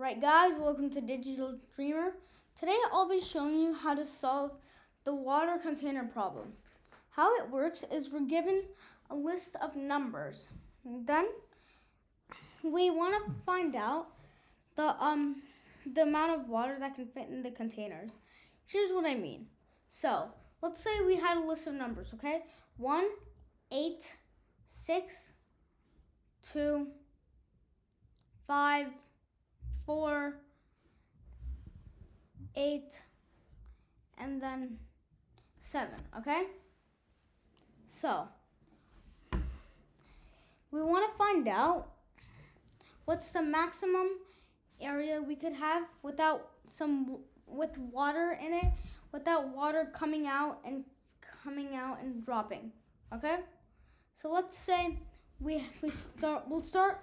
Right guys, welcome to Digital Dreamer. Today I'll be showing you how to solve the water container problem. How it works is we're given a list of numbers. Then we want to find out the amount of water that can fit in the containers. Here's what I mean. So let's say we had a list of numbers, okay? 1, 8, 6, 2, 5, 4, 8, and then 7, okay? So, we want to find out what's the maximum area we could have with water in it, without water coming out and dropping, okay? So let's say we'll start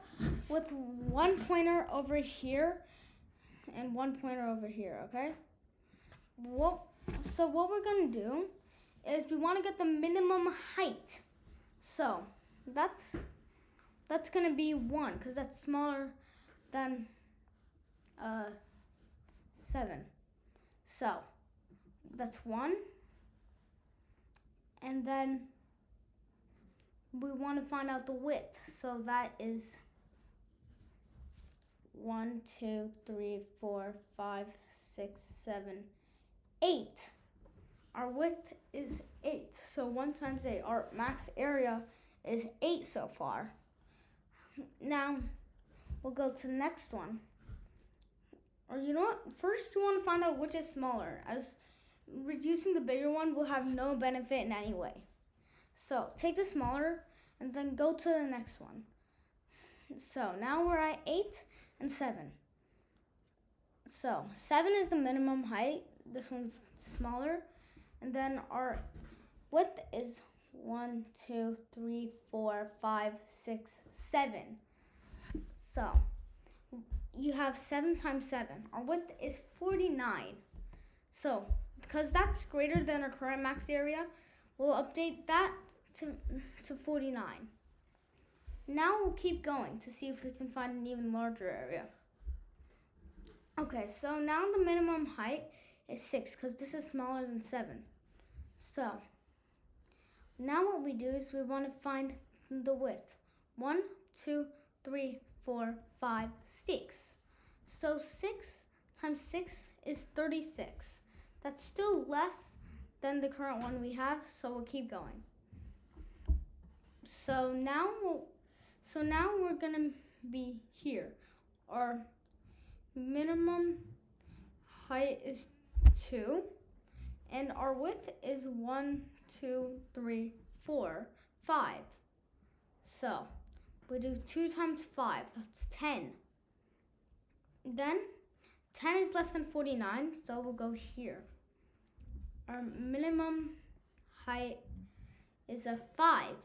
with one pointer over here and one pointer over here, okay? So what we're gonna do is we want to get the minimum height. So that's gonna be 1 because that's smaller than 7. So that's 1, and then we want to find out the width. So that is 1, 2, 3, 4, 5, 6, 7, 8. Our width is 8. So 1 times 8. Our max area is 8 so far. Now we'll go to the next one. Or you know what? First you want to find out which is smaller, as reducing the bigger one will have no benefit in any way. So take the smaller and then go to the next one. So now we're at 8 and 7. So 7 is the minimum height. This one's smaller. And then our width is 1, 2, 3, 4, 5, 6, 7. So you have 7 times 7. Our width is 49. So because that's greater than our current max area, we'll update that to 49. Now we'll keep going to see if we can find an even larger area. Okay, so now the minimum height is 6 because this is smaller than 7. So now what we do is we want to find the width. 1, 2, 3, 4, 5, 6. So 6 times 6 is 36. That's still less than the current one we have, so we'll keep going. So now we're gonna be here. Our minimum height is 2, and our width is 1, 2, 3, 4, 5. So we do 2 times 5, that's 10. Then 10 is less than 49, so we'll go here. Our minimum height is a 5.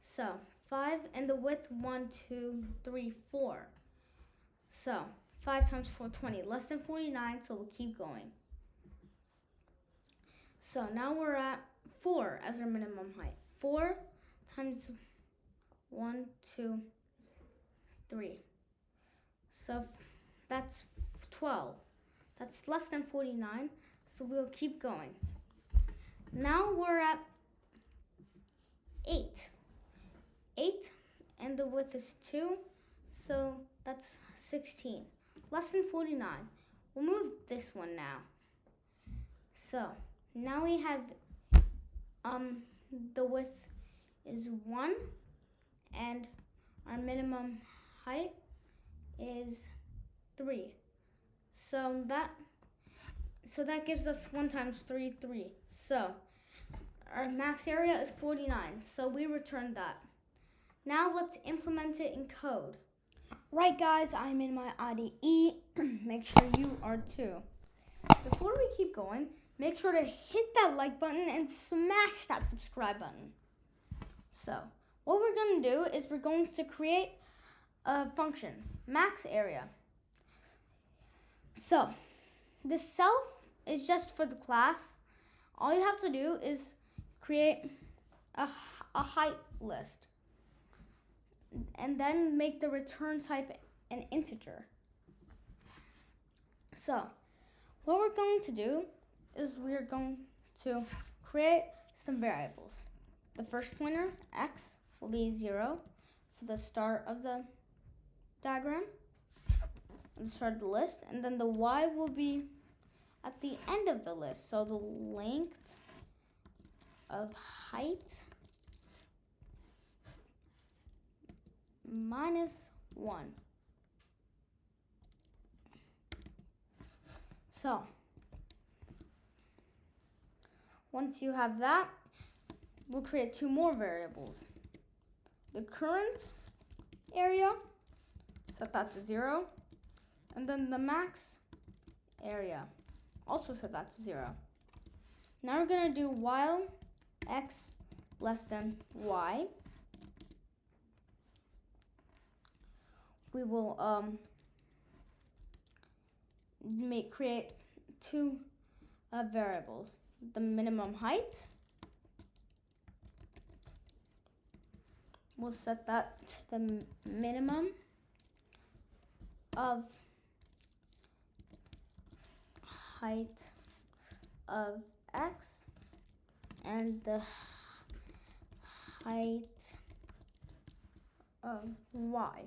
So 5, and the width 1, 2, 3, 4. So 5 times 4, 20, less than 49, so we'll keep going. So now we're at 4 as our minimum height. 4 times 1, 2, 3. So that's 12. That's less than 49, so we'll keep going. Now we're at 8. 8, and the width is 2, so that's 16. Less than 49. We'll move this one now. So now we have the width is 1, and our minimum height is 3. So that gives us 1 times 3, 3. So our max area is 49, so we returned that. Now let's implement it in code. Right guys, I'm in my IDE. Make sure you are too. Before we keep going, make sure to hit that like button and smash that subscribe button. So what we're going to do is we're going to create a function, max area. So the self is just for the class. All you have to do is create a height list, and then make the return type an integer. So what we're going to do is we're going to create some variables. The first pointer, x, will be 0 for the start of the diagram, at the start of the list, and then the y will be at the end of the list. So the length of height minus 1. So once you have that, we'll create two more variables. The current area, set that to 0, and then the max area, also set that to 0. Now we're going to do while x less than y. We will create two variables. The minimum height, we'll set that to the minimum of height of x and the height of y.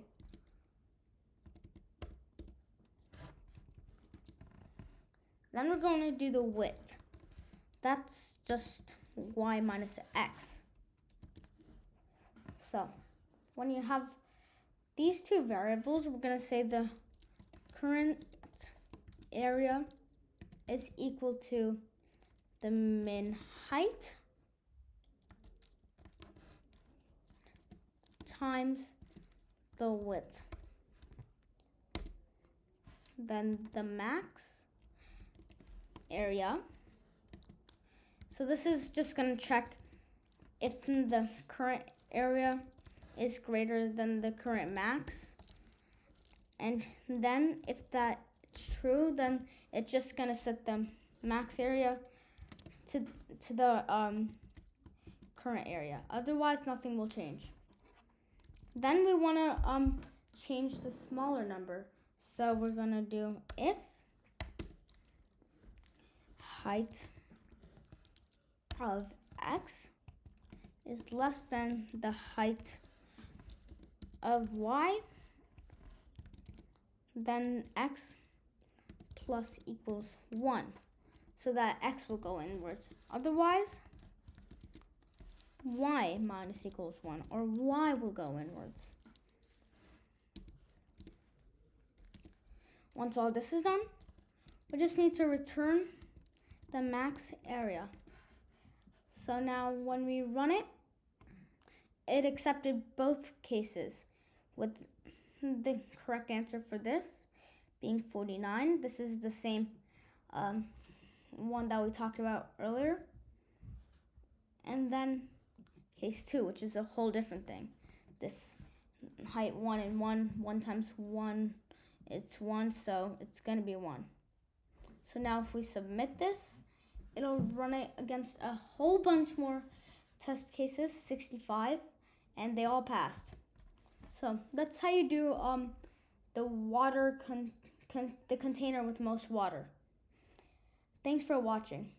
Then we're going to do the width. That's just y minus x. So when you have these two variables, we're going to say the current area is equal to the min height times the width. Then the max area. So this is just going to check if the current area is greater than the current max. And then if that's true, then it's just going to set the max area to the current area. Otherwise, nothing will change. Then we want to change the smaller number. So we're going to do if height of x is less than the height of y, then x plus equals 1, so that x will go inwards. Otherwise, y minus equals 1, or y will go inwards. Once all this is done, we just need to return the max area. So now when we run it, it accepted both cases, with the correct answer for this being 49. This is the same one that we talked about earlier. And then case 2, which is a whole different thing. This height 1 and 1 times 1, it's 1, so it's going to be 1. So now if we submit this, it'll run it against a whole bunch more test cases, 65, and they all passed. So that's how you do the water the container with most water. Thanks for watching.